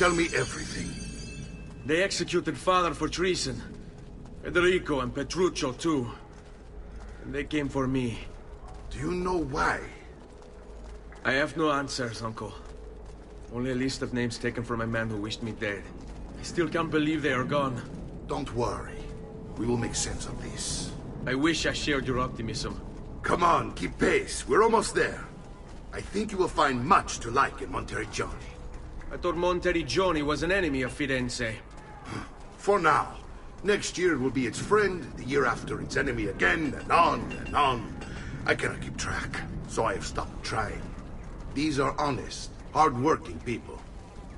Tell me everything. They executed father for treason. Federico and Petruccio too. And they came for me. Do you know why? I have no answers, Uncle. Only a list of names taken from a man who wished me dead. I still can't believe they are gone. Don't worry. We will make sense of this. I wish I shared your optimism. Come on, keep pace. We're almost there. I think you will find much to like in Monteriggioni. I thought Monteriggioni was an enemy of Firenze. For now. Next year it will be its friend, the year after its enemy again, and on and on. I cannot keep track, so I have stopped trying. These are honest, hard-working people.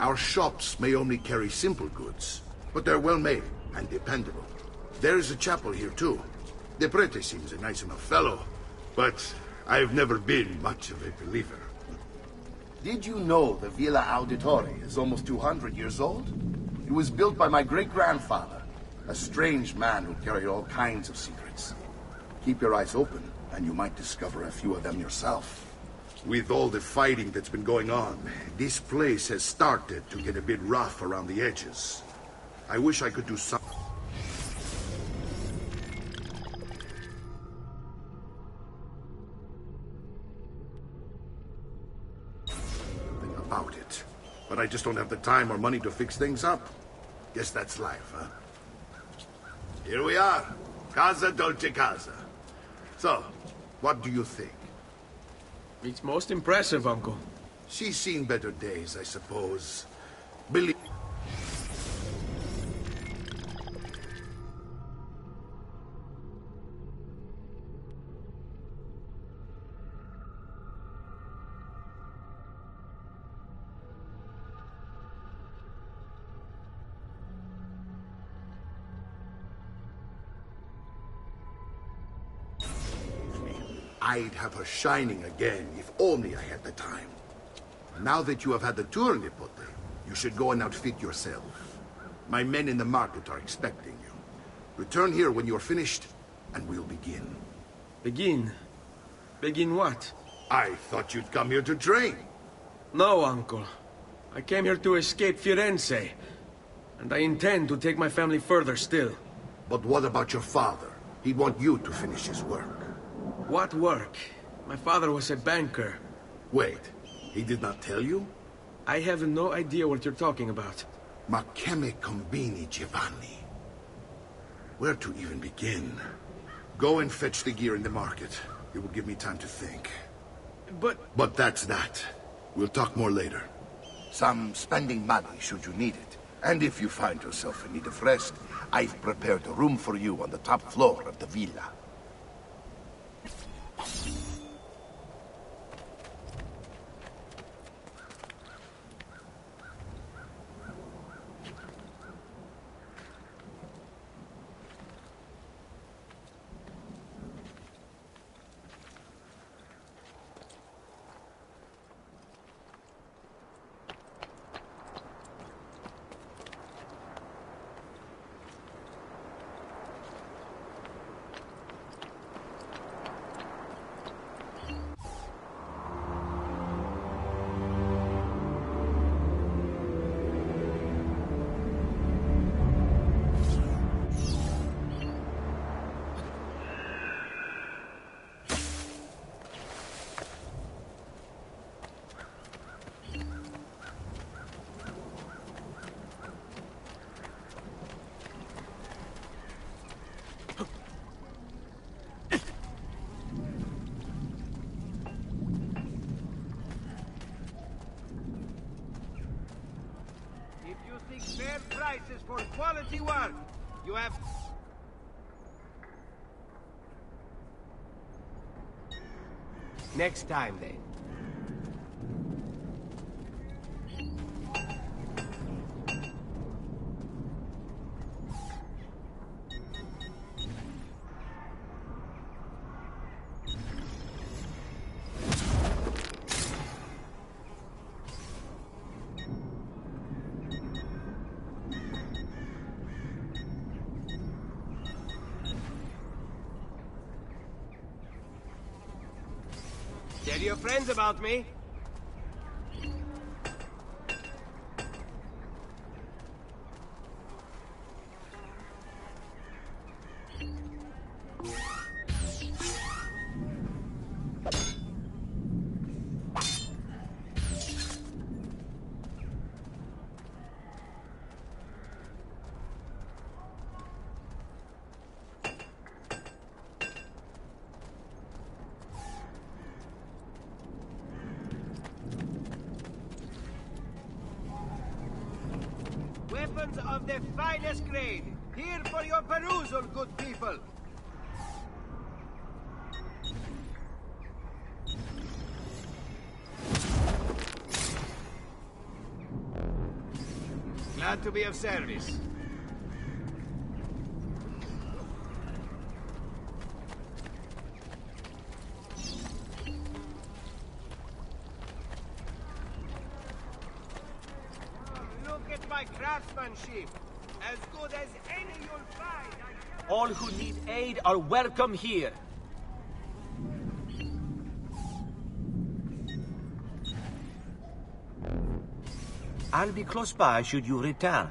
Our shops may only carry simple goods, but they're well-made and dependable. There is a chapel here, too. The prete seems a nice enough fellow, but I've never been much of a believer. Did you know the Villa Auditore is almost 200 years old? It was built by my great-grandfather, a strange man who carried all kinds of secrets. Keep your eyes open, and you might discover a few of them yourself. With all the fighting that's been going on, this place has started to get a bit rough around the edges. I wish I could do something about it. But I just don't have the time or money to fix things up. Guess that's life, huh? Here we are. Casa Dolce Casa. So, what do you think? It's most impressive, Uncle. She's seen better days, I suppose. Believe... I'd have her shining again, if only I had the time. Now that you have had the tour, Nipote, you should go and outfit yourself. My men in the market are expecting you. Return here when you're finished, and we'll begin. Begin? Begin what? I thought you'd come here to train. No, Uncle. I came here to escape Firenze. And I intend to take my family further still. But what about your father? He'd want you to finish his work. What work? My father was a banker. Wait, he did not tell you? I have no idea what you're talking about. Ma che me combini, Giovanni? Where to even begin? Go and fetch the gear in the market. It will give me time to think. But that's that. We'll talk more later. Some spending money should you need it. And if you find yourself in need of rest, I've prepared a room for you on the top floor of the villa. Fair prices for quality work. You have... Next time, then. Tell your friends about me. Weapons of the finest grade. Here for your perusal, good people. Glad to be of service. Look at my craftsmanship. As good as any you'll find. All who need aid are welcome here. I'll be close by should you return.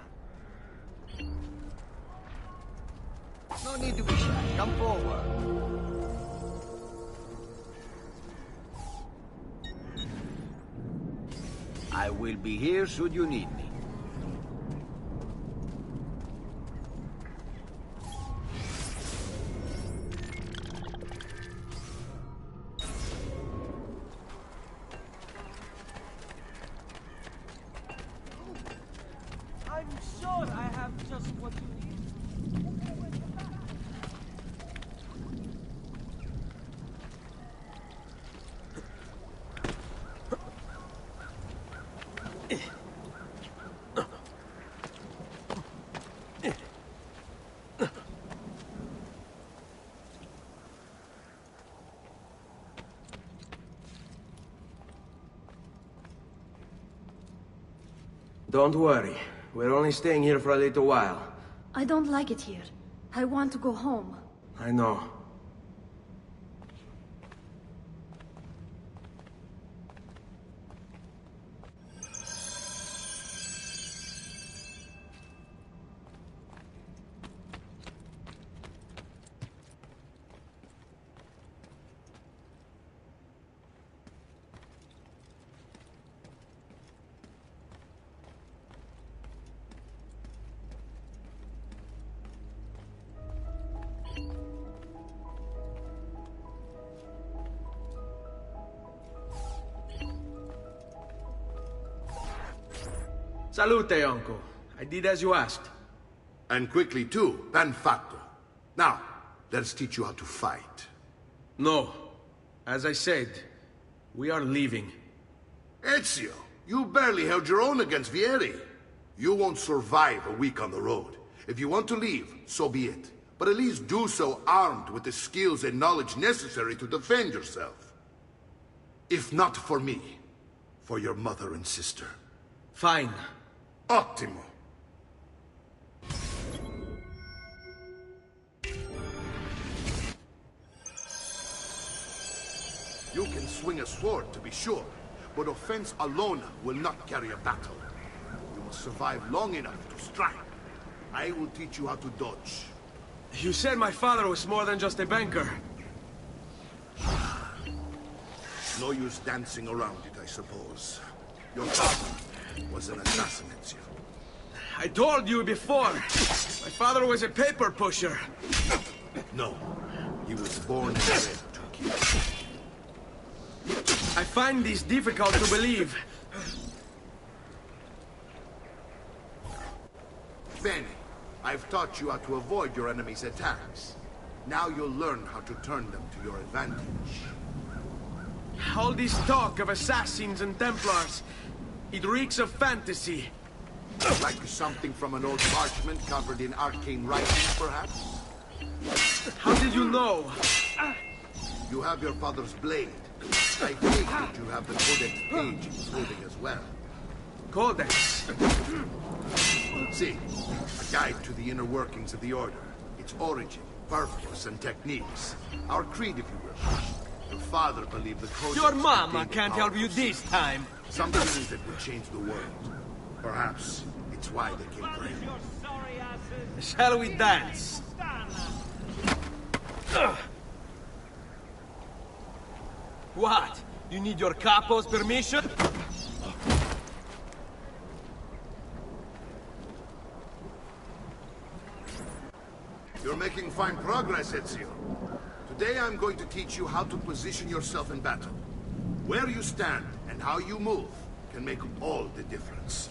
No need to be shy. Come forward. I will be here should you need me. I'm sure I have just what you need. Don't worry. We're only staying here for a little while. I don't like it here. I want to go home. I know. Salute, uncle. I did as you asked. And quickly too, ben fatto. Now, let's teach you how to fight. No. As I said, we are leaving. Ezio, you barely held your own against Vieri. You won't survive a week on the road. If you want to leave, so be it. But at least do so armed with the skills and knowledge necessary to defend yourself. If not for me, for your mother and sister. Fine. Ottimo. You can swing a sword, to be sure, but offense alone will not carry a battle. You must survive long enough to strike. I will teach you how to dodge. You said my father was more than just a banker. No use dancing around it, I suppose. Your father was an assassin, Ezio. I told you before. My father was a paper pusher. No, he was born and bred to kill. I find this difficult to believe. Bene, I've taught you how to avoid your enemy's attacks. Now you'll learn how to turn them to your advantage. All this talk of assassins and Templars, it reeks of fantasy. Like something from an old parchment covered in arcane writing, perhaps? How did you know? You have your father's blade. I think that you have the codex page he was holding as well. Codex? See, a guide to the inner workings of the Order. Its origin, purpose, and techniques. Our creed, if you will. Your father believed the codex... Your mama contained can't help you this time. Something that would change the world. Perhaps it's why they came for him. Shall we dance? What? You need your capo's permission? You're making fine progress, Ezio. Today I'm going to teach you how to position yourself in battle. Where you stand and how you move can make all the difference.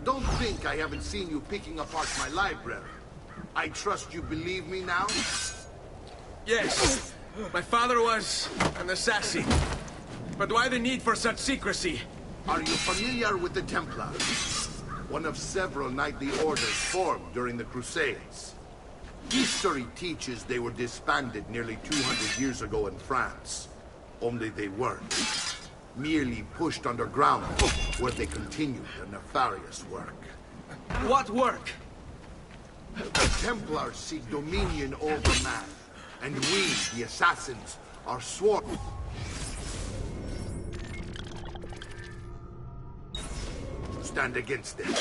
Don't think I haven't seen you picking apart my library. I trust you believe me now? Yes. My father was an assassin. But why the need for such secrecy? Are you familiar with the Templars? One of several knightly orders formed during the Crusades. History teaches they were disbanded nearly 200 years ago in France. Only they weren't. Merely pushed underground, where they continued their nefarious work. What work? The Templars seek dominion over man, and we, the assassins, are sworn. Stand against them.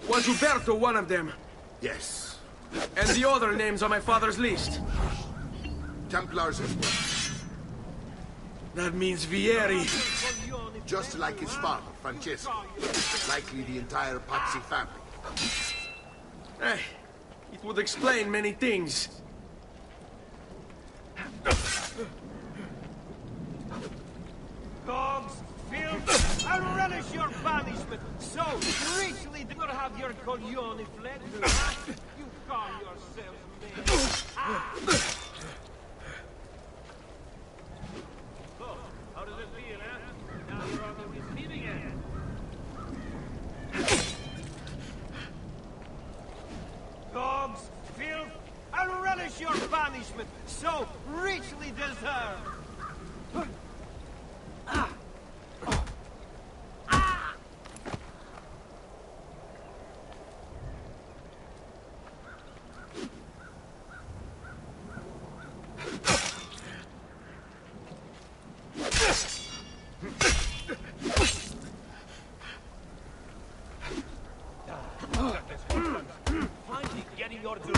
Was Uberto one of them? Yes. And the other names on my father's list? Templars as well. That means Vieri. Just like his father, Francesco. Likely the entire Pazzi family. Eh, it would explain many things. Dogs, filth, I relish your banishment. So richly do not have your coglione fled. You call yourselves men. So, how does it feel, eh? Now you're on the receiving end. Dogs, filth, I relish your banishment. So richly deserved. Finally getting your due.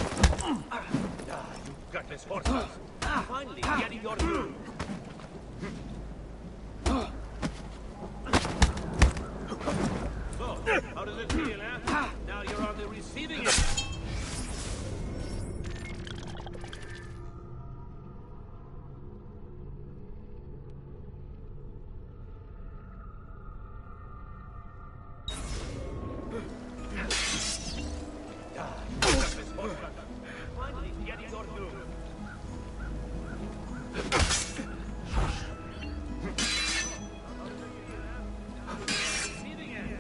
You gutless horses. Finally getting your due. So, how does it feel, eh? Now you're on the receiving end. Finally getting your due. Receiving end.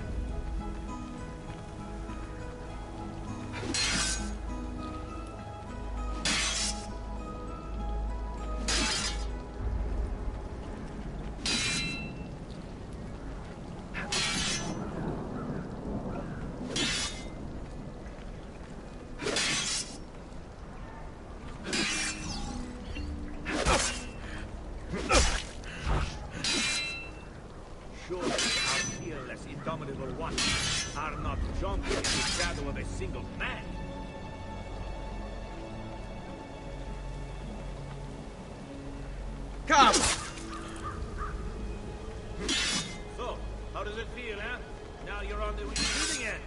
Surely our fearless, indomitable ones are not jumping in the shadow of a single man. Come! So, how does it feel, eh? Now you're on the receiving end.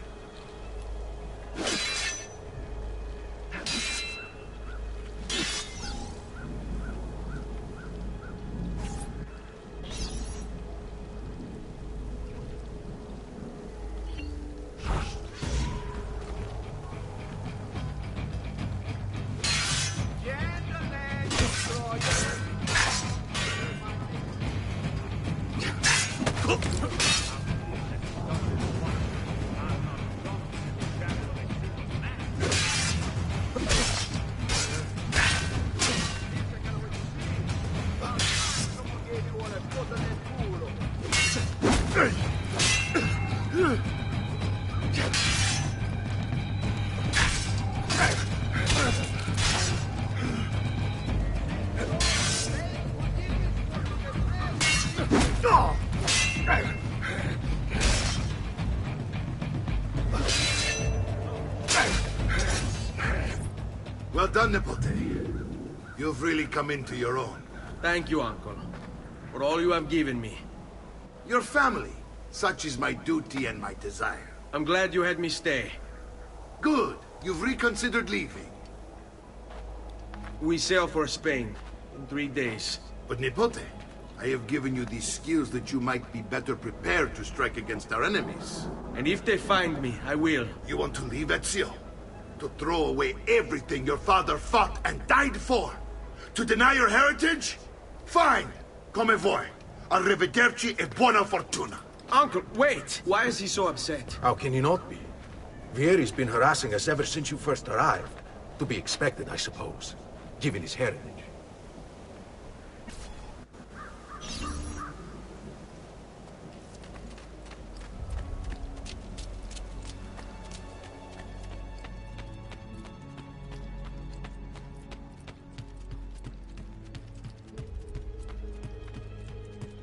Gentlemen, destroyer. Well done, Nipote. You've really come into your own. Thank you, Uncle, for all you have given me. Your family. Such is my duty and my desire. I'm glad you had me stay. Good. You've reconsidered leaving. We sail for Spain in 3 days. But Nipote, I have given you these skills that you might be better prepared to strike against our enemies. And if they find me, I will. You want to leave Ezio? To throw away everything your father fought and died for? To deny your heritage? Fine! Come vuoi. Arrivederci e buona fortuna. Uncle, wait! Why is he so upset? How can he not be? Vieri's been harassing us ever since you first arrived. To be expected, I suppose, given his heritage.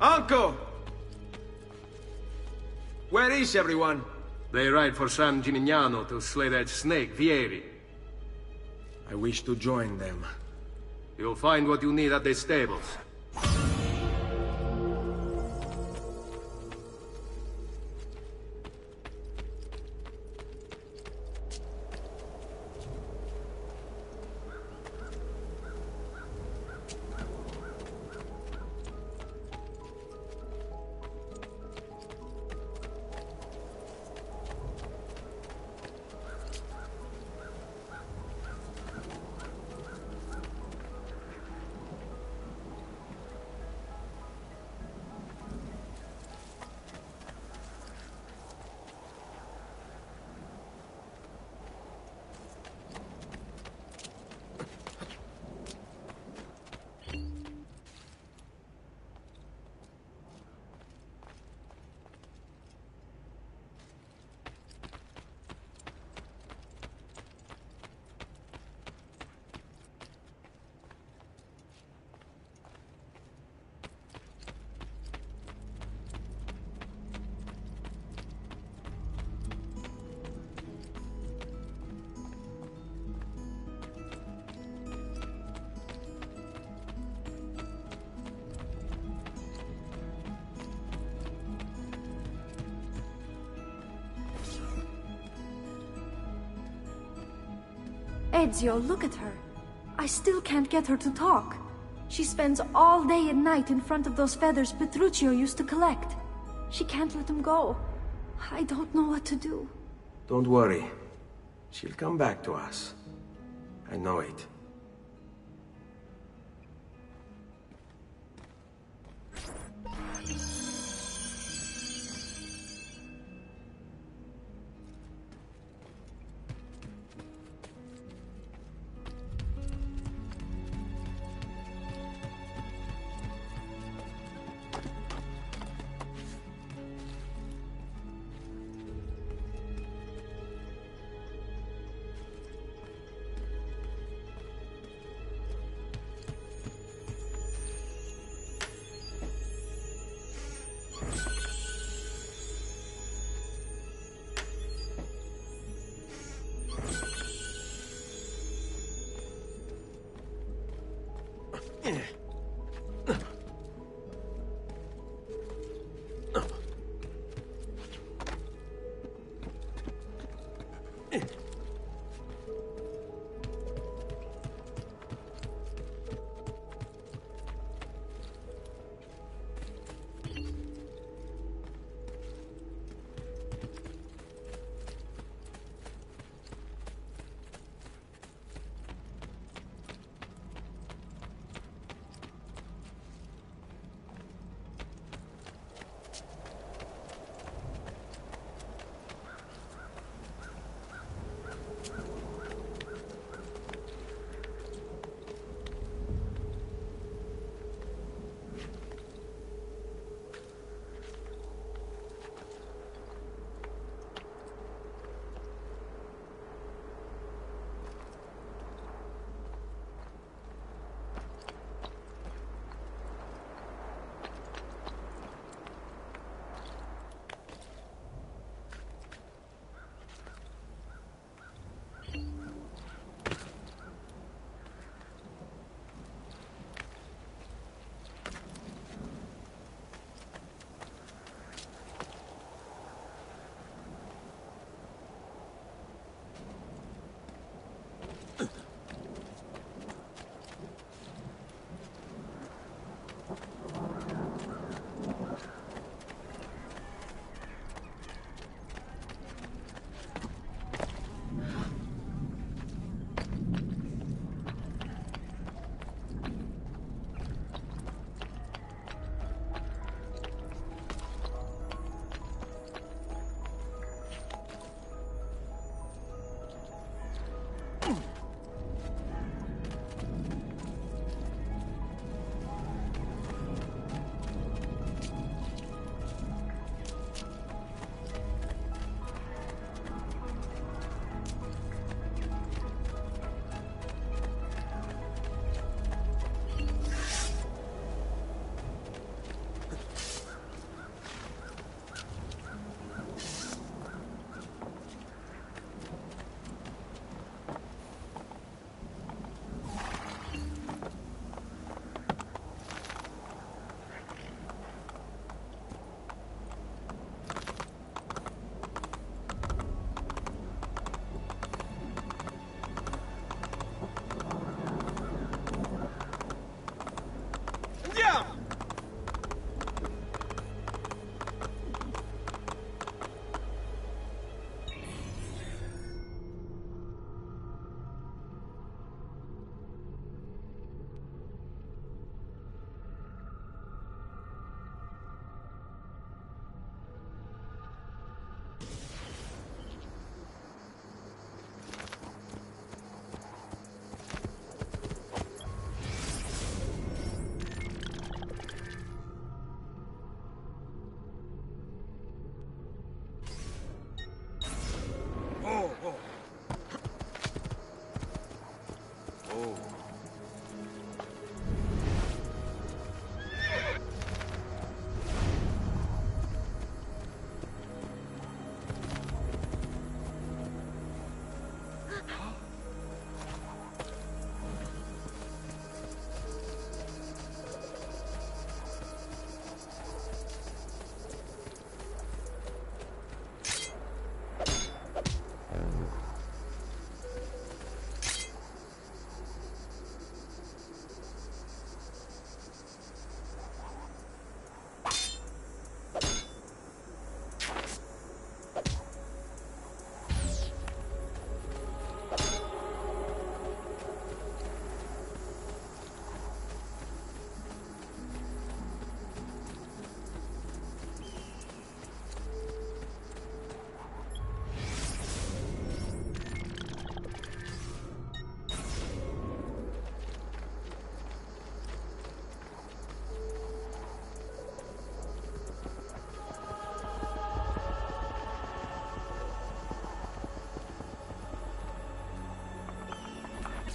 Uncle! Where is everyone? They ride for San Gimignano to slay that snake, Vieri. I wish to join them. You'll find what you need at the stables. Ezio, look at her. I still can't get her to talk. She spends all day and night in front of those feathers Petruchio used to collect. She can't let them go. I don't know what to do. Don't worry. She'll come back to us. I know it.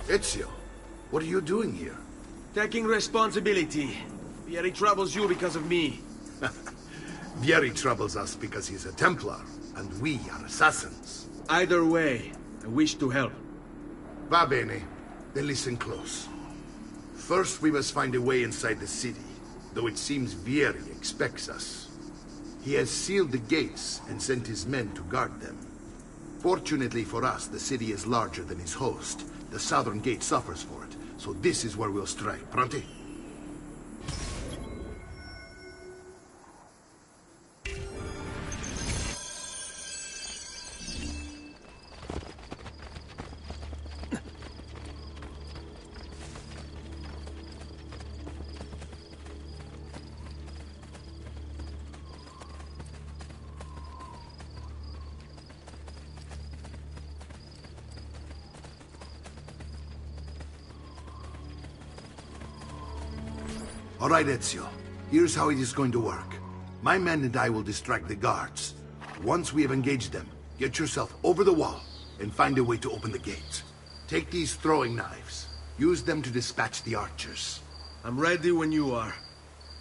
Ezio, what are you doing here? Taking responsibility. Vieri troubles you because of me. Vieri troubles us because he's a Templar, and we are assassins. Either way, I wish to help. Va bene. Then listen close. First, we must find a way inside the city, though it seems Vieri expects us. He has sealed the gates and sent his men to guard them. Fortunately for us, the city is larger than his host. The southern gate suffers for it, so this is where we'll strike. Pronti? All right, Ezio. Here's how it is going to work. My men and I will distract the guards. Once we have engaged them, get yourself over the wall and find a way to open the gate. Take these throwing knives. Use them to dispatch the archers. I'm ready when you are.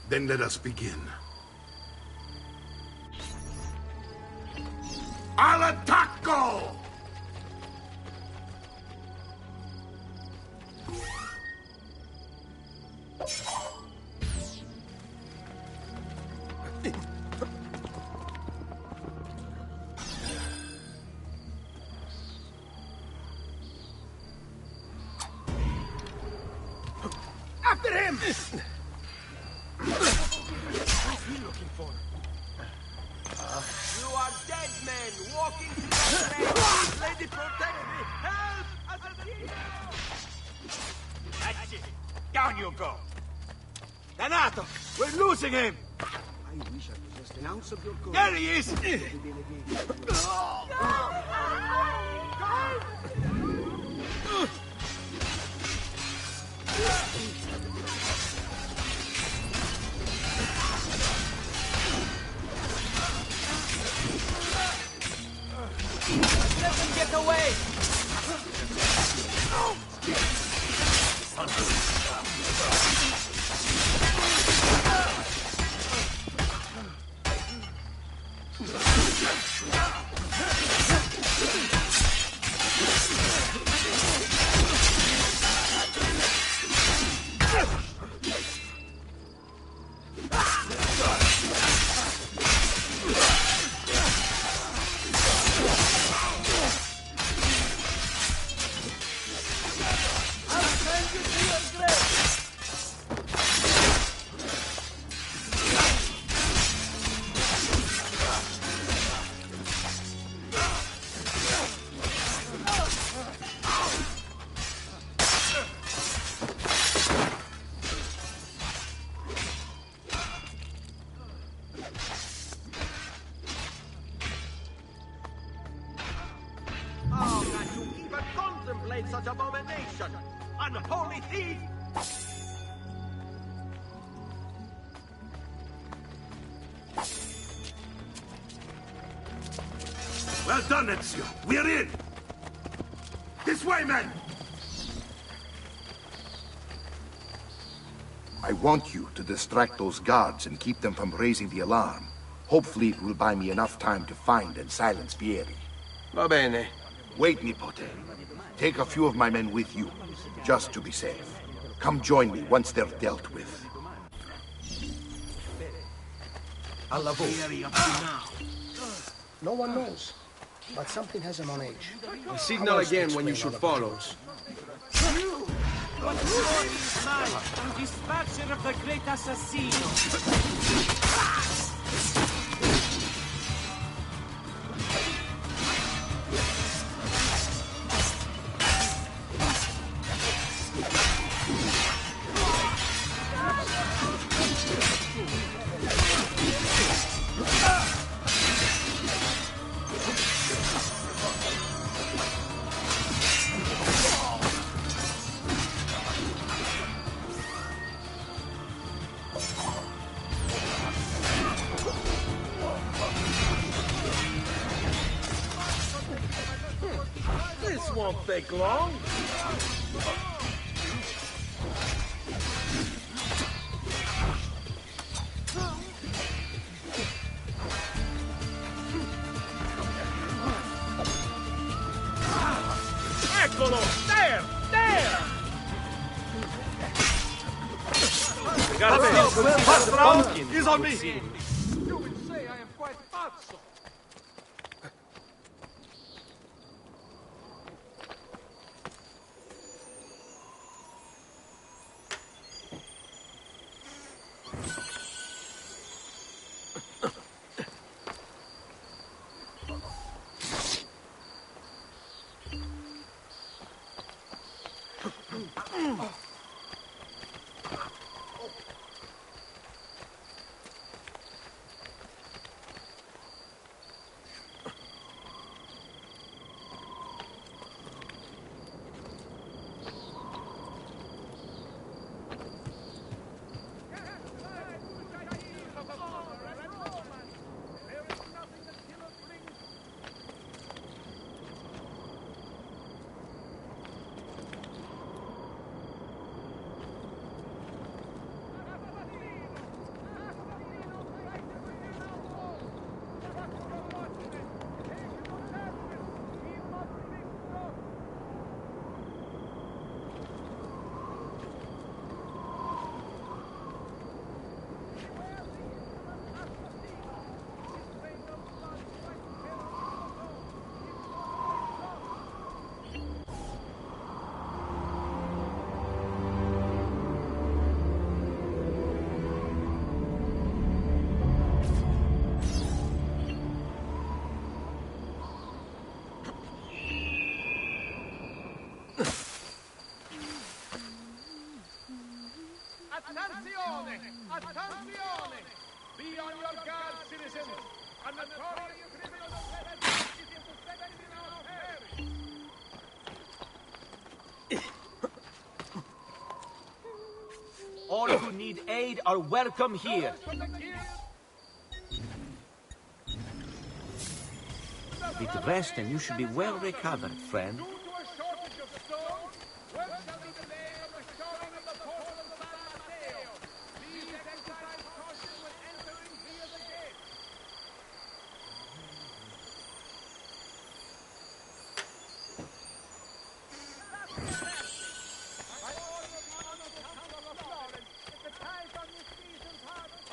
Then let us begin. Al attacco! After him! You are dead men, walking to the grave. Lady, protect me! Help! That's it. Down you go. Danato! We're losing him! I wish I possessed an ounce of your gold. There he is! Let them get away! Such abomination! Unholy thief! Well done, Ezio. We're in! This way, men! I want you to distract those guards and keep them from raising the alarm. Hopefully it will buy me enough time to find and silence Vieri. Va bene. Wait, Nipote. Take a few of my men with you, just to be safe. Come join me once they're dealt with. No one knows, but something has him on edge. I'll signal again when you should follow. What glory is mine? Dispatcher of the great assassino! won't take long. Eccolo! There! There! We got the pumpkin. He's on me! You would say I am quite pazzo. Attenzione! Attenzione! Be on your guard, citizens! A notorious criminal offense is suspected in our parish! All who need aid are welcome here. A bit of rest and you should be well recovered, friend. Due to a shortage of stone, work shall be delayed on the shoring of the portal of San Mateo. Please exercise caution when entering via the gate. I order the Honorable Council of Florence that the tithe on this season's harvest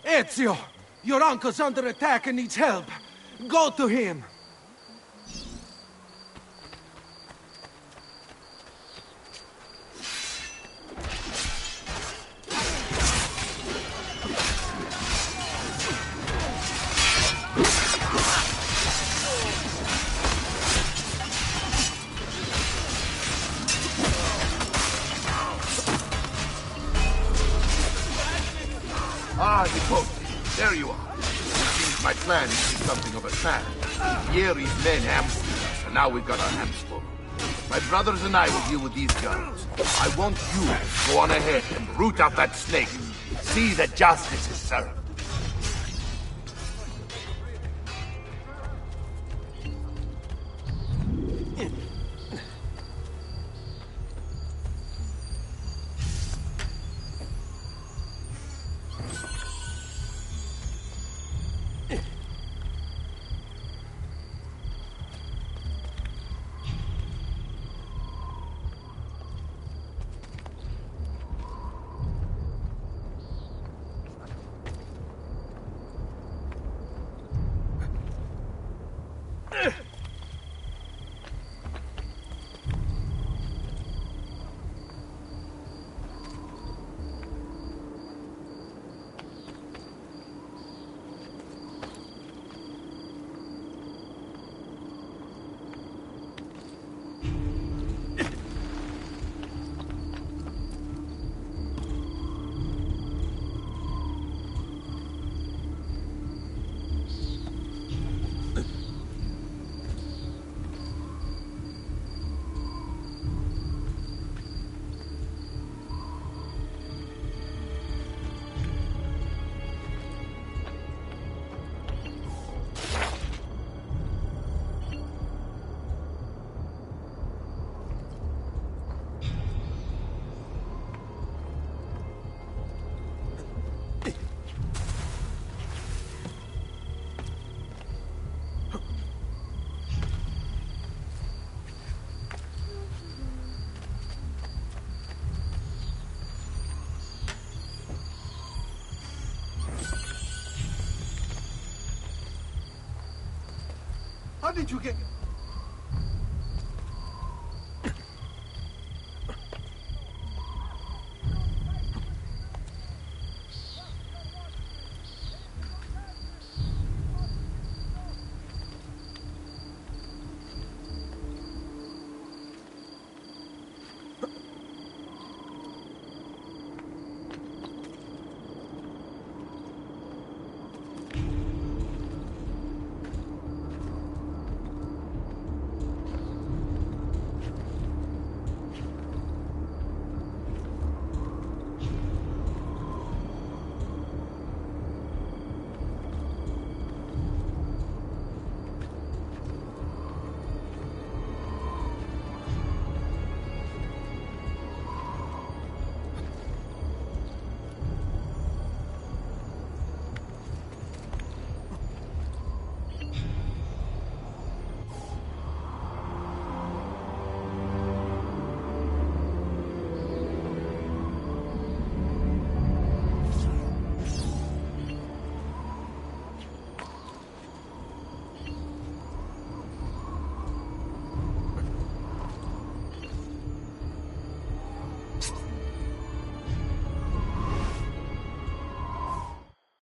Ezio! Your uncle's under attack and needs help. Go to him! Ah, Nicote, there you are. It seems my plan is something of a plan. Yeri's men ambushed us, and now we've got our hands full. My brothers and I will deal with these guards. I want you to go on ahead and root out that snake. See that justice is served. How did you get...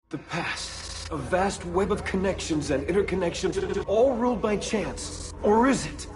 The past. A vast web of connections and interconnections, all ruled by chance. Or is it?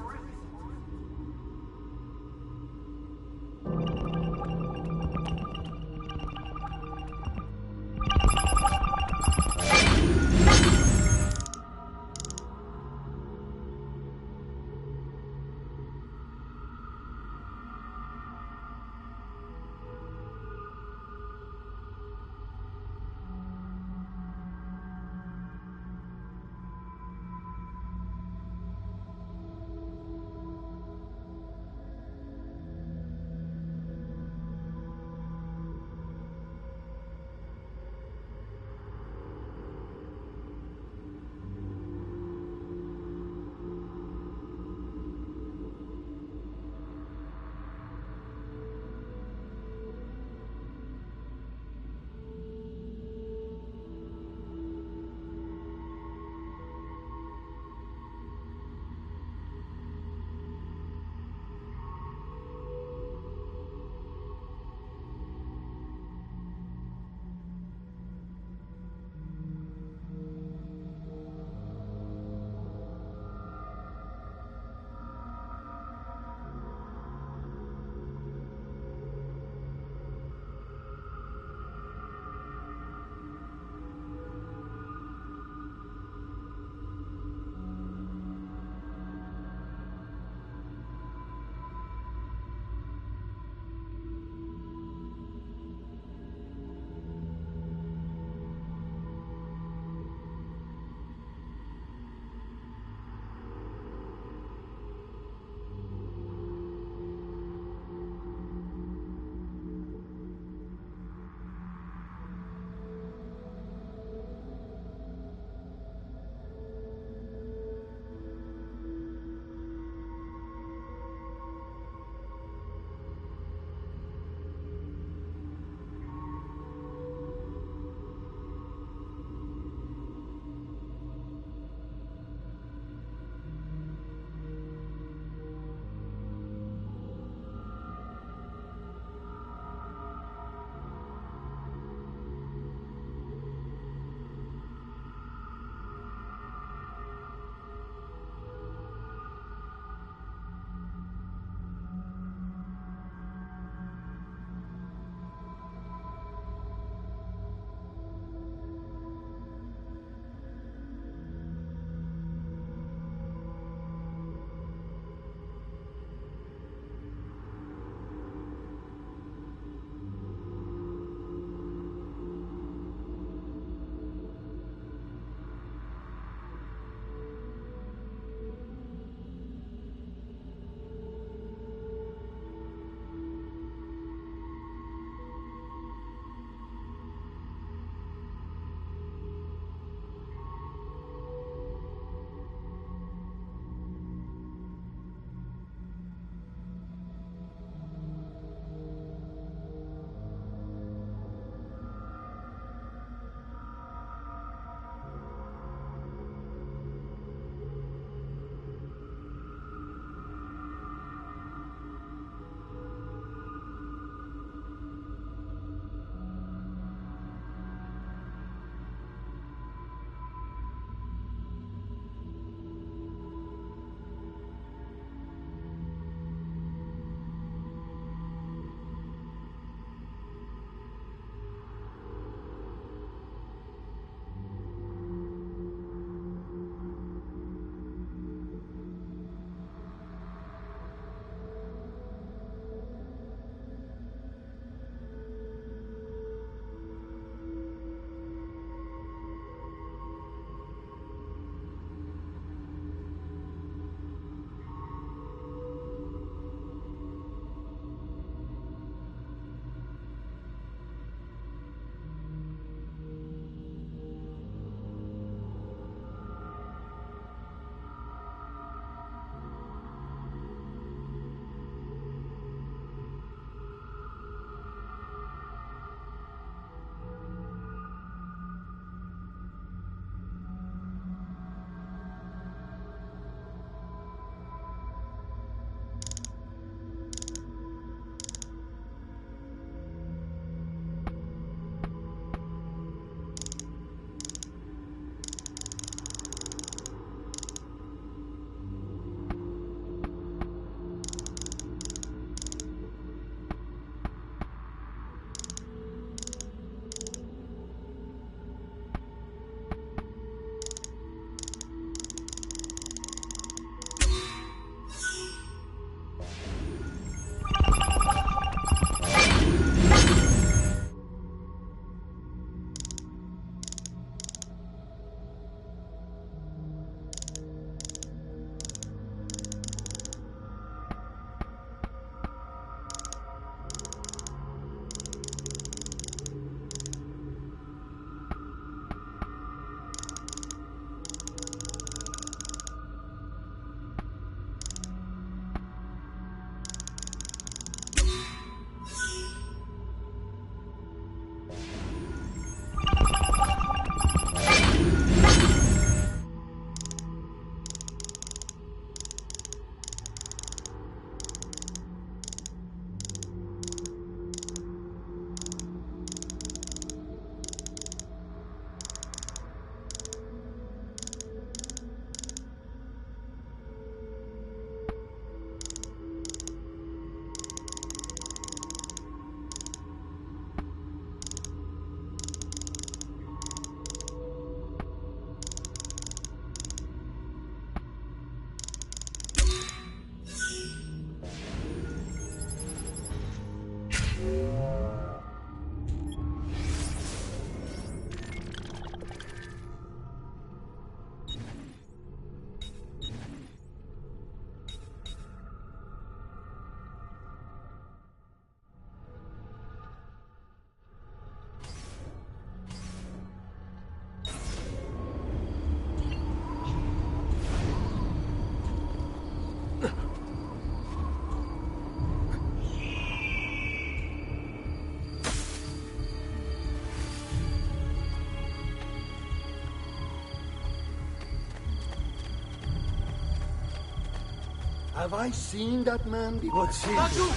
Have I seen that man before? What's he doing?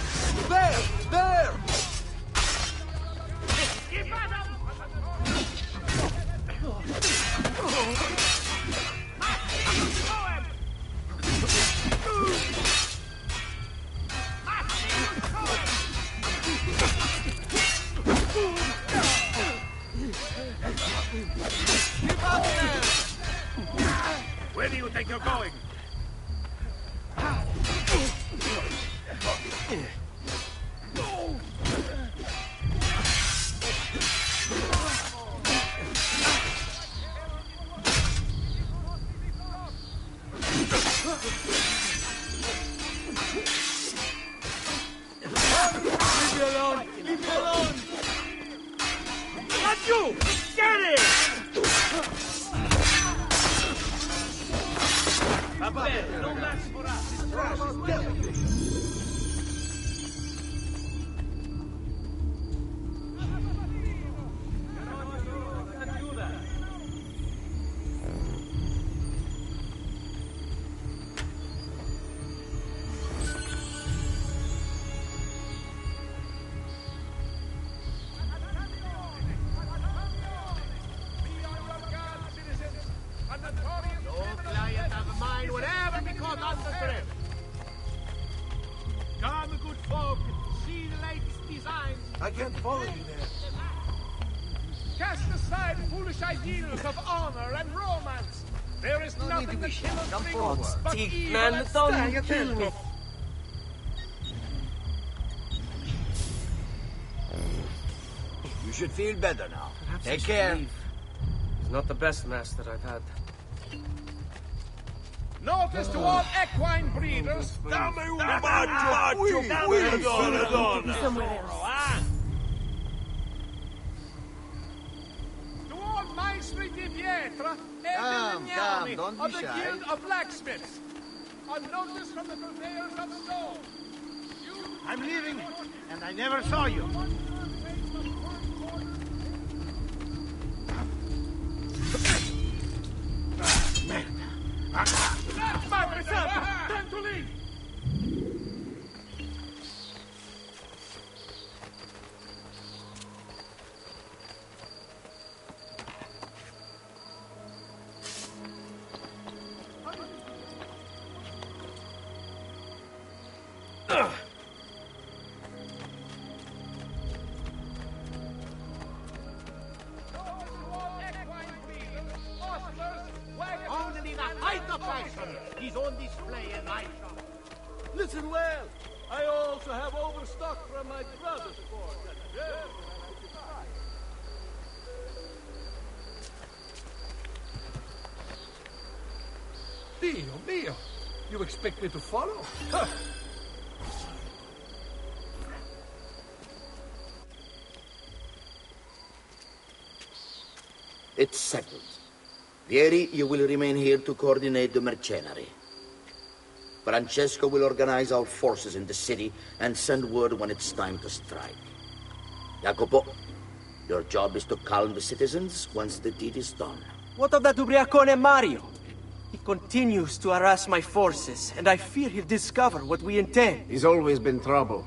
There! There! Where do you think you're going? Leave me alone! Leave me alone! Not you! Get it! Vabbè, non lasci No client of mine would ever be caught under grip. Come, good folk, see the latest designs. I can't follow you there. Cast aside foolish ideals of honor and romance. There is nothing that kills things but evil and Don't kill me. You should feel better now. Take care. He's not the best master I've had. Notice to all equine breeders. Somewhere else. To all maestri di pietra e Come, don't of be the shy. Guild of Blacksmiths. A notice from the purveyors of stone. I'm leaving, and I never saw you. Madre Santa! Time to leave! Only the height of fashion is on display in my shop. Listen well. I also have overstock from my brother's forge. Dio mio! You expect me to follow? Huh. It's settled. Vieri, you will remain here to coordinate the mercenary. Francesco will organize our forces in the city and send word when it's time to strike. Jacopo, your job is to calm the citizens once the deed is done. What of that ubriacone Mario? He continues to harass my forces, and I fear he'll discover what we intend. He's always been trouble.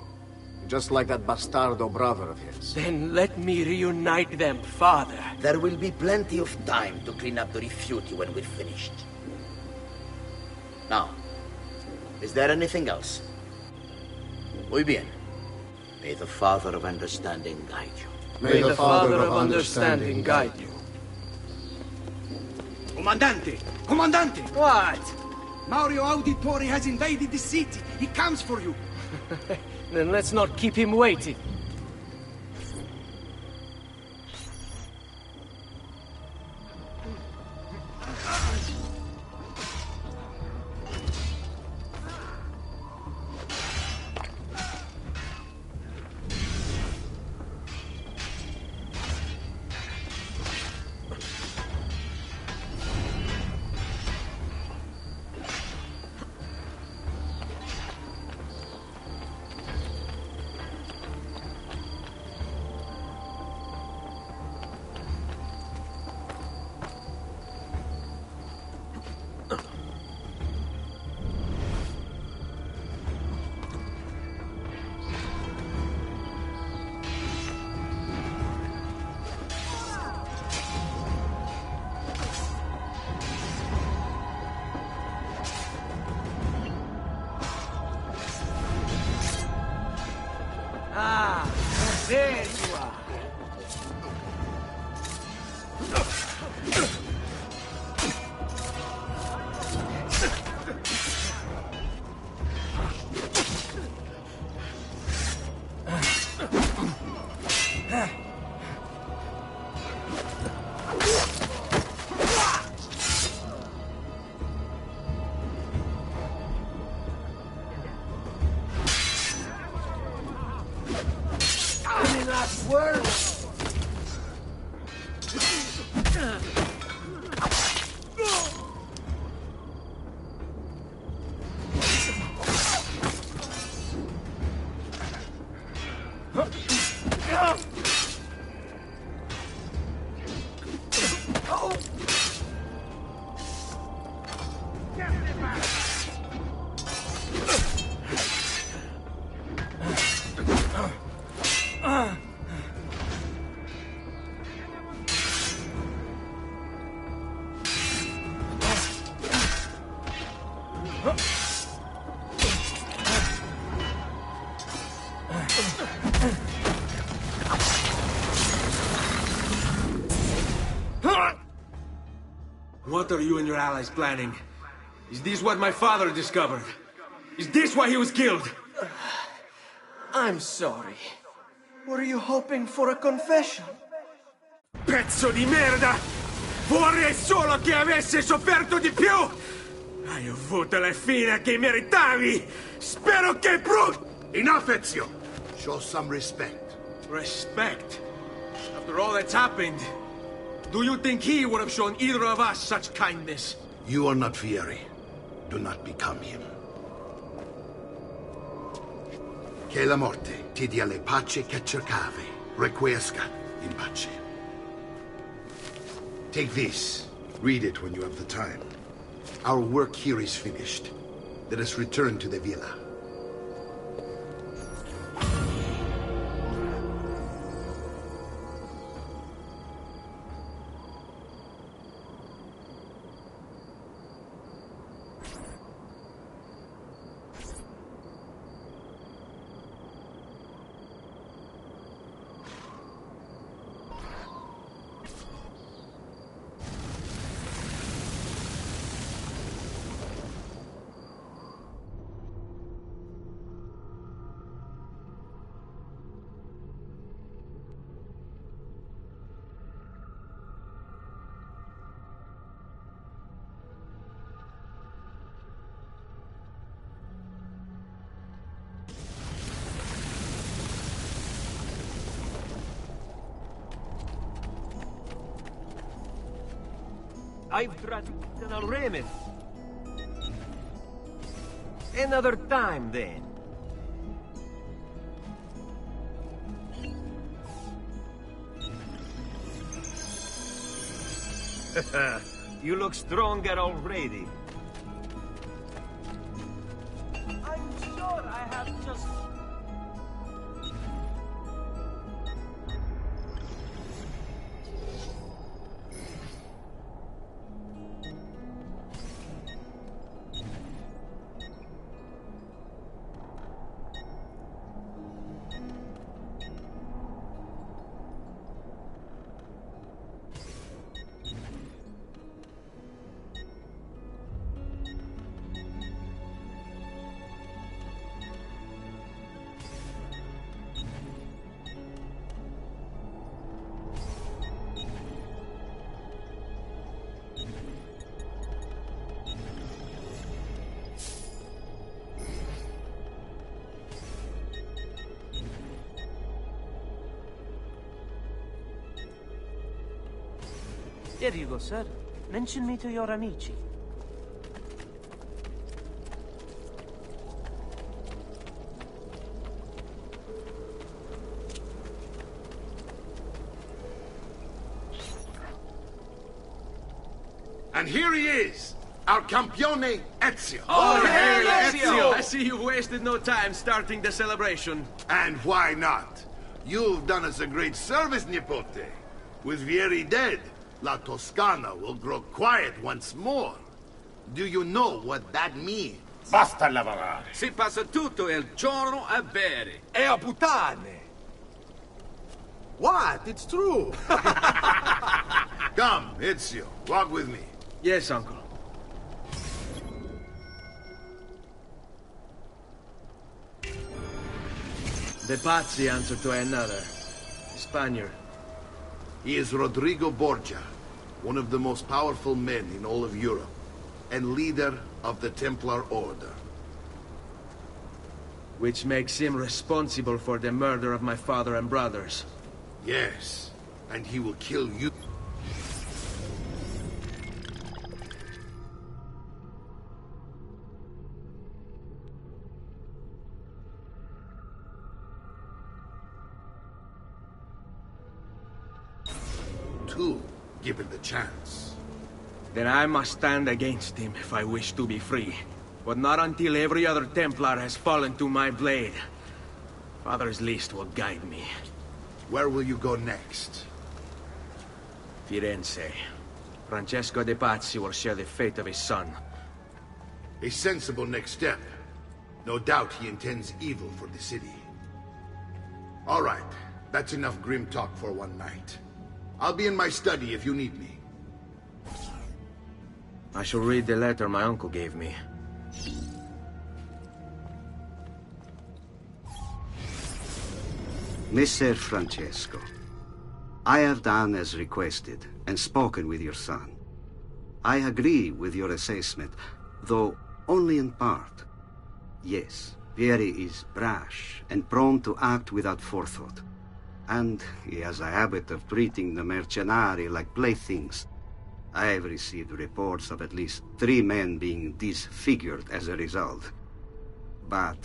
Just like that bastardo brother of his. Then let me reunite them, father. There will be plenty of time to clean up the rifiuti when we're finished. Now, is there anything else? Muy bien. May the Father of Understanding guide you. May the Father of Understanding guide you. Comandante! Comandante! What? Mario Auditore has invaded the city. He comes for you. Then let's not keep him waiting. There you are. Any last words? What are you and your allies planning? Is this what my father discovered? Is this why he was killed? I'm sorry. Were you hoping for a confession? Pezzo di merda! Vorrei solo che avesse sofferto di più! Hai avuto la fine che meritavi! Spero che Enough, Ezio! Show some respect. Respect? After all that's happened, do you think he would have shown either of us such kindness? You are not Fieri. Do not become him. Che la morte ti dia le pace che cercavi. Requiesca in pace. Take this. Read it when you have the time. Our work here is finished. Let us return to the villa. I've tried an remedy. Another time, then. You look stronger already. I'm sure I have just... There you go, sir. Mention me to your amici. And here he is, our campione Ezio. Oh, hail Ezio! I see you've wasted no time starting the celebration. And why not? You've done us a great service, Nipote. With Vieri dead, La Toscana will grow quiet once more. Do you know what that means? Basta lavorare. Si passa tutto il giorno a bere. E a puttane! What? It's true. Come, Ezio, walk with me. Yes, uncle. The Pazzi answer to another. Spaniard. He is Rodrigo Borgia, one of the most powerful men in all of Europe, and leader of the Templar Order. Which makes him responsible for the murder of my father and brothers. Yes, and he will kill you. Too, given the chance. Then I must stand against him if I wish to be free. But not until every other Templar has fallen to my blade. Father's list will guide me. Where will you go next? Firenze. Francesco de Pazzi will share the fate of his son. A sensible next step. No doubt he intends evil for the city. All right, that's enough grim talk for one night. I'll be in my study if you need me. I shall read the letter my uncle gave me. Messer Francesco, I have done as requested and spoken with your son. I agree with your assessment, though only in part. Yes, Vieri is brash and prone to act without forethought. And he has a habit of treating the mercenari like playthings. I have received reports of at least 3 men being disfigured as a result. But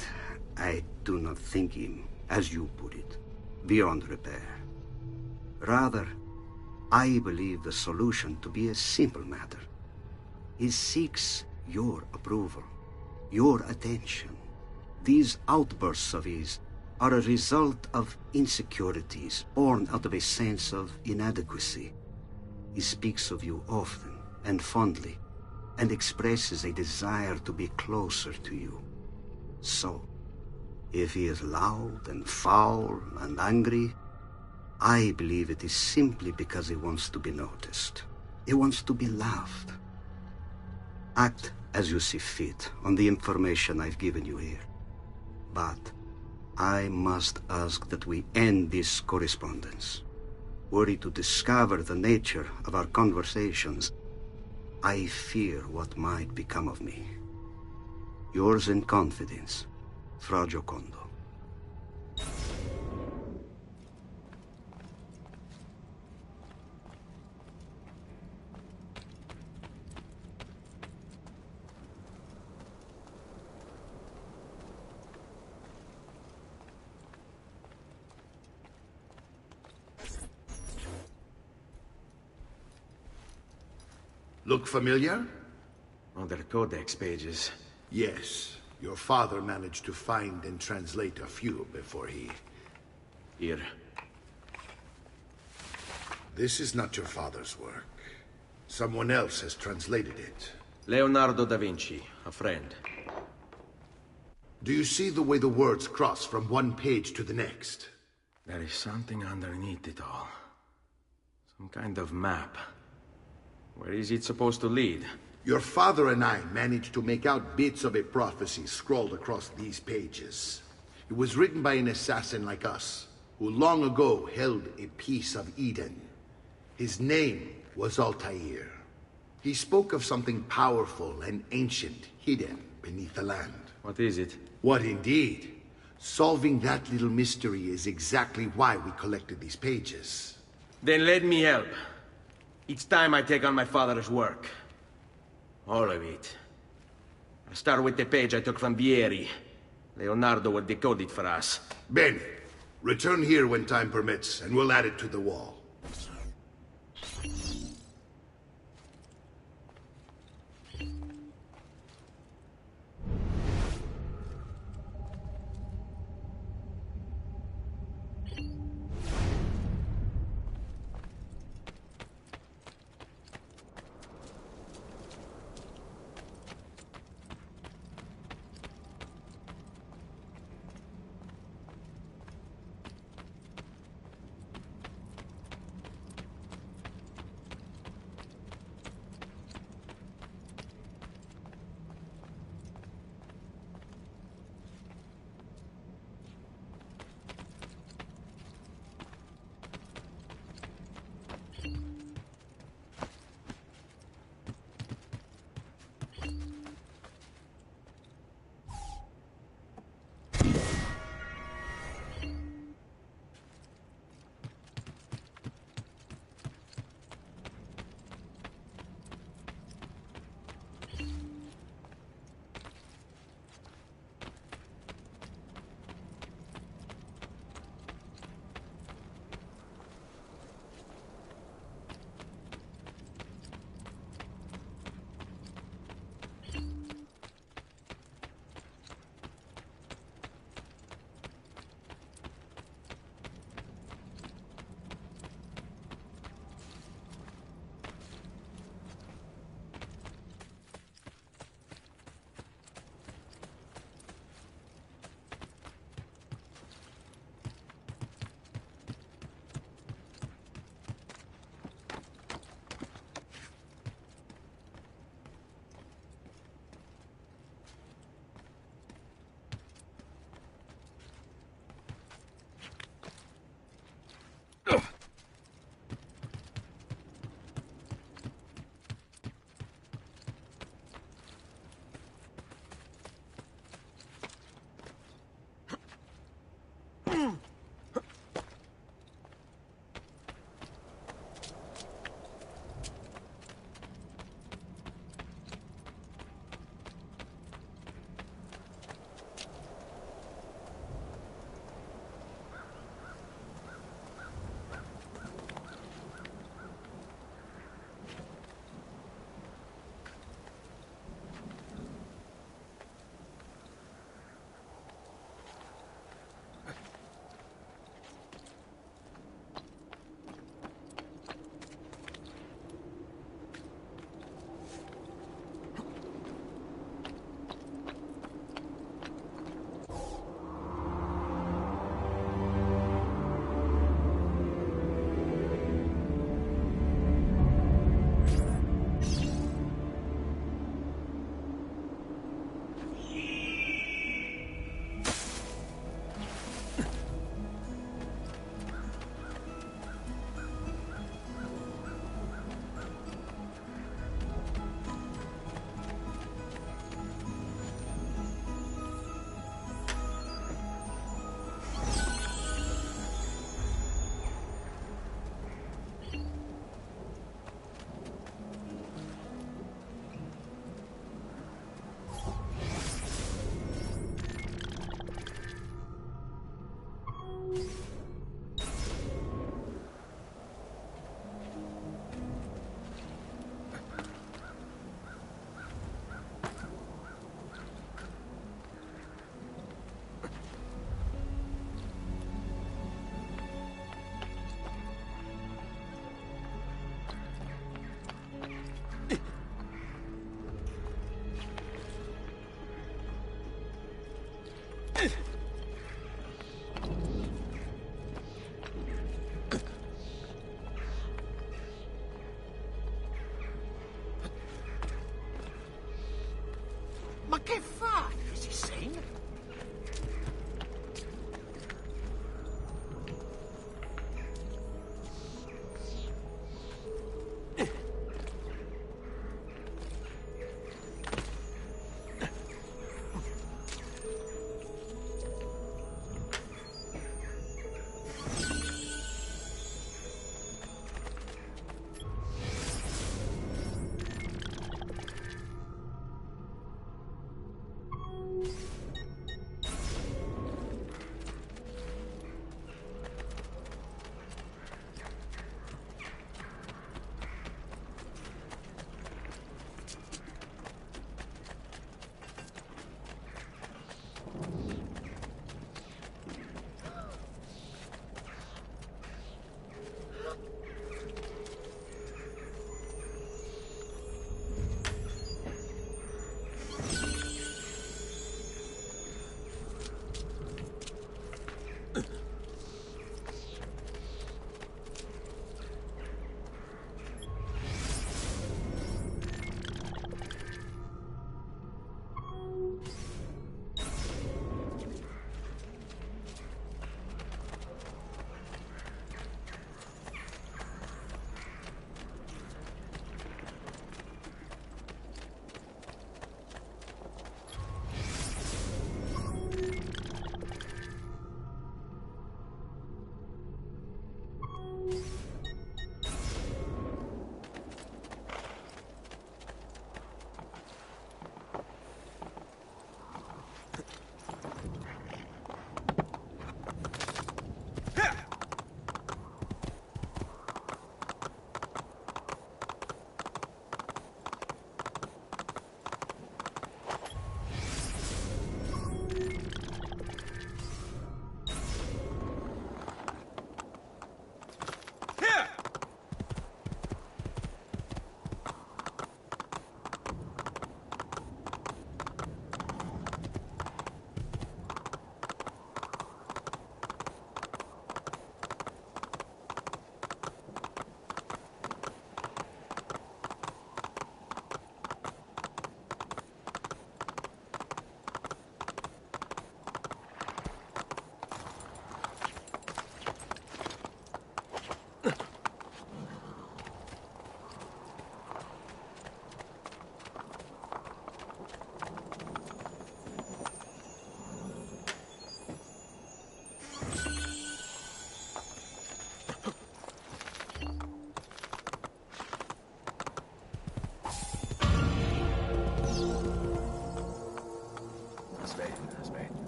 I do not think him, as you put it, beyond repair. Rather, I believe the solution to be a simple matter. He seeks your approval, your attention. These outbursts of his are a result of insecurities born out of a sense of inadequacy. He speaks of you often and fondly, and expresses a desire to be closer to you. So, if he is loud and foul and angry, I believe it is simply because he wants to be noticed. He wants to be loved. Act as you see fit on the information I've given you here. But I must ask that we end this correspondence. Were he to discover the nature of our conversations, I fear what might become of me. Yours in confidence, Fra Giocondo. Look familiar? On their codex pages. Yes. Your father managed to find and translate a few before he... Here. This is not your father's work. Someone else has translated it. Leonardo da Vinci, a friend. Do you see the way the words cross from one page to the next? There is something underneath it all. Some kind of map. Where is it supposed to lead? Your father and I managed to make out bits of a prophecy scrawled across these pages. It was written by an assassin like us, who long ago held a piece of Eden. His name was Altair. He spoke of something powerful and ancient hidden beneath the land. What is it? What indeed? Solving that little mystery is exactly why we collected these pages. Then let me help. Each time I take on my father's work. All of it. I'll start with the page I took from Vieri. Leonardo will decode it for us. Bene. Return here when time permits, and we'll add it to the wall. Ma che fa? Is he sane?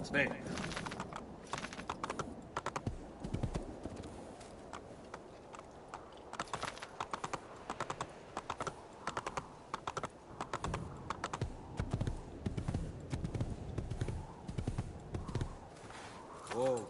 Snake. Whoa.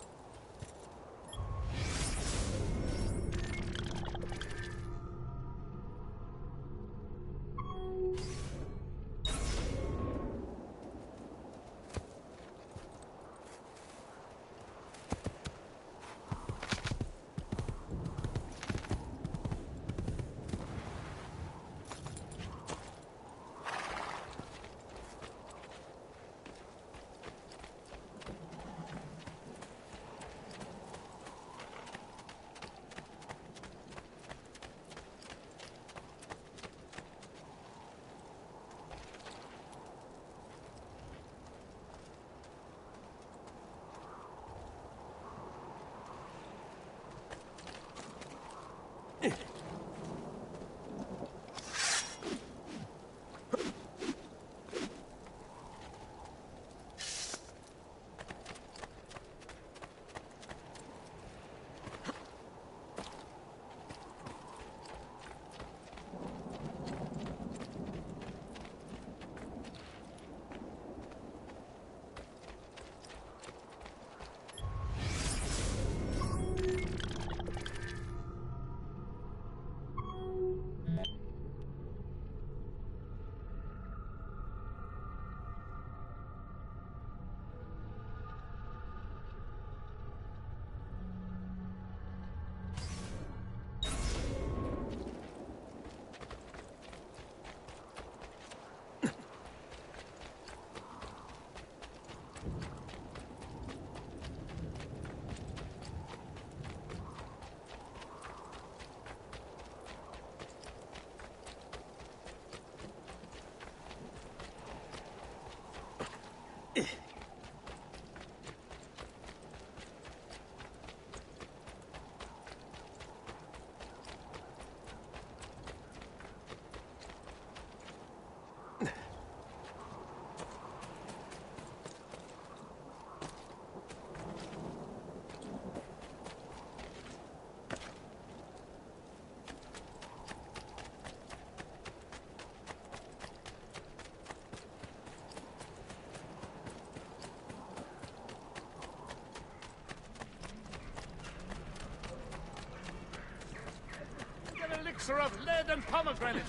elixir of lead and pomegranate.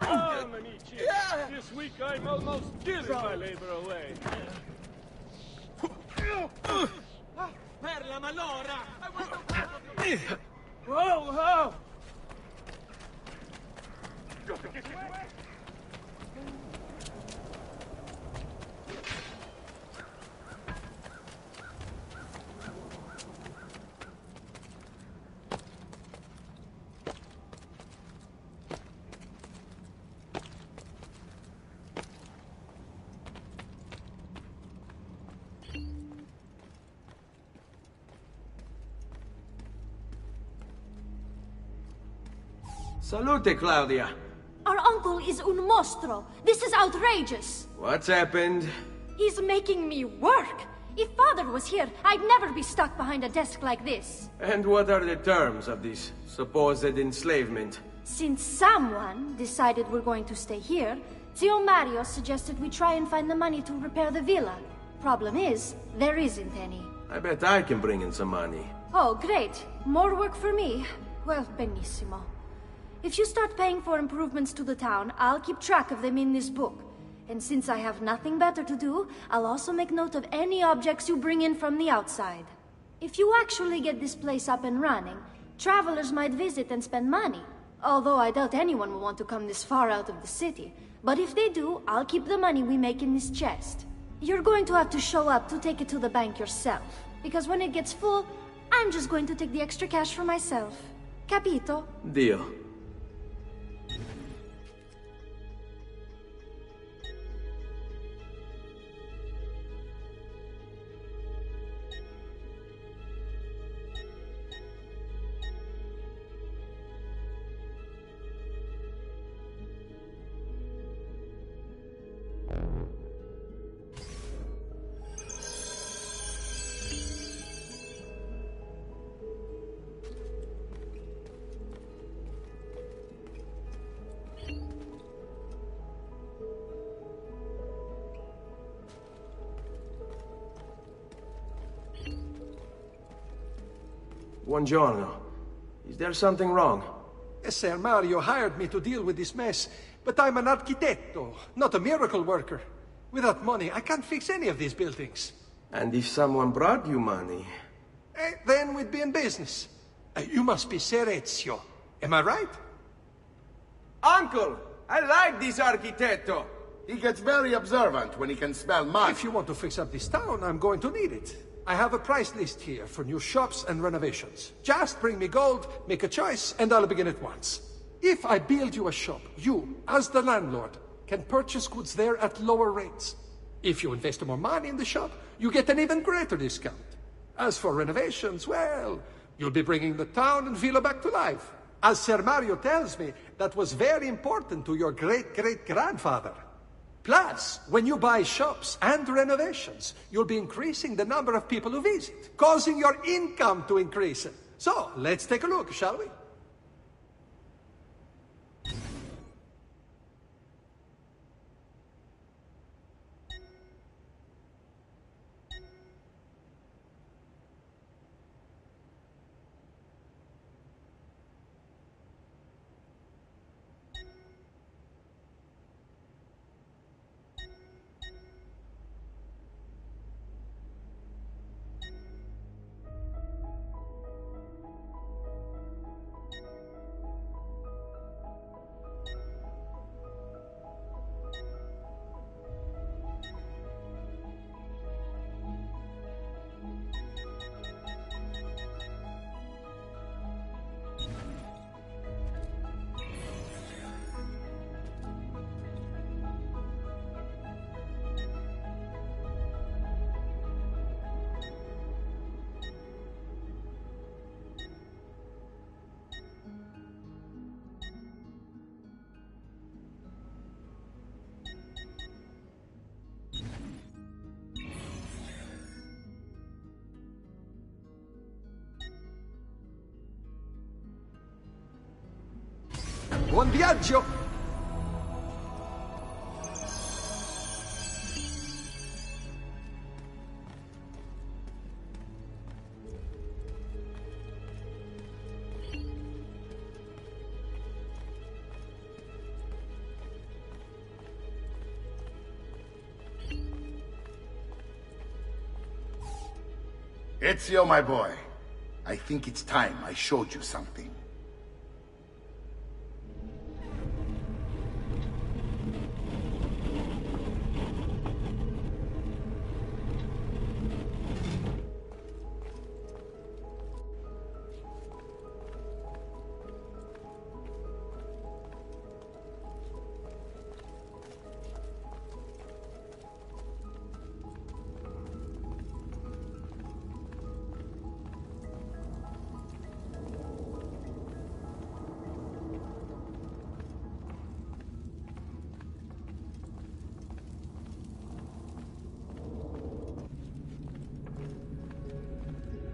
Amici, this week I'm almost giving my labor away. Per la malora! Whoa, whoa! Salute, Claudia. Our uncle is un mostro. This is outrageous. What's happened? He's making me work. If Father was here, I'd never be stuck behind a desk like this. And what are the terms of this supposed enslavement? Since someone decided we're going to stay here, Zio Mario suggested we try and find the money to repair the villa. Problem is, there isn't any. I bet I can bring in some money. Oh, great. More work for me. Well, benissimo. If you start paying for improvements to the town, I'll keep track of them in this book. And since I have nothing better to do, I'll also make note of any objects you bring in from the outside. If you actually get this place up and running, travelers might visit and spend money. Although I doubt anyone will want to come this far out of the city. But if they do, I'll keep the money we make in this chest. You're going to have to show up to take it to the bank yourself. Because when it gets full, I'm just going to take the extra cash for myself. Capito? Deal. Buongiorno. Is there something wrong? Ser Mario hired me to deal with this mess, but I'm an architetto, not a miracle worker. Without money, I can't fix any of these buildings. And if someone brought you money? Then we'd be in business. You must be Ser Ezio. Am I right? Uncle! I like this architetto! He gets very observant when he can smell mud. If you want to fix up this town, I'm going to need it. I have a price list here for new shops and renovations. Just bring me gold, make a choice, and I'll begin at once. If I build you a shop, you, as the landlord, can purchase goods there at lower rates. If you invest more money in the shop, you get an even greater discount. As for renovations, well, you'll be bringing the town and villa back to life. As Ser Mario tells me, that was very important to your great-great-grandfather. Plus, when you buy shops and renovations, you'll be increasing the number of people who visit, causing your income to increase. So, let's take a look, shall we? Buon viaggio! Ezio, my boy, I think it's time I showed you something.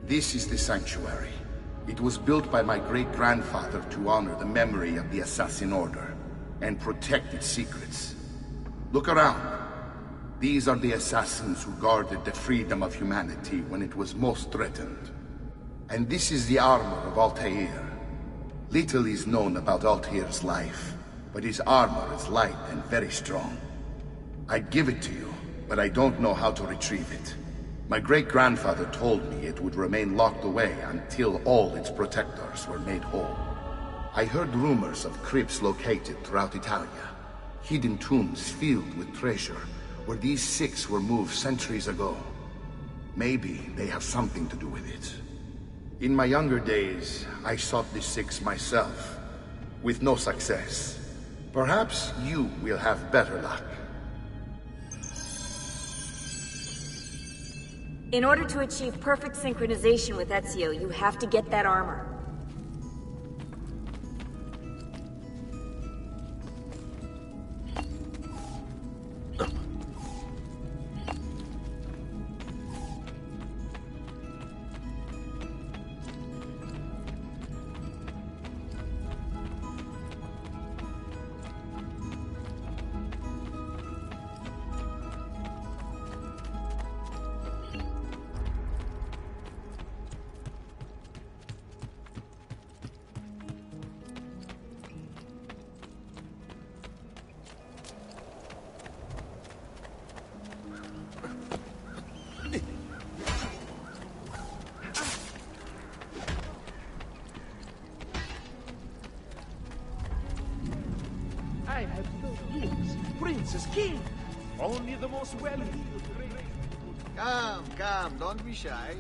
This is the sanctuary. It was built by my great-grandfather to honor the memory of the Assassin Order and protect its secrets. Look around. These are the assassins who guarded the freedom of humanity when it was most threatened. And this is the armor of Altair. Little is known about Altair's life, but his armor is light and very strong. I'd give it to you, but I don't know how to retrieve it. My great-grandfather told me it would remain locked away until all its protectors were made whole. I heard rumors of crypts located throughout Italia, hidden tombs filled with treasure, where these six were moved centuries ago. Maybe they have something to do with it. In my younger days, I sought the six myself, with no success. Perhaps you will have better luck. In order to achieve perfect synchronization with Ezio, you have to get that armor. I have no kings, princes, king. Only the most wealthy. Come, don't be shy.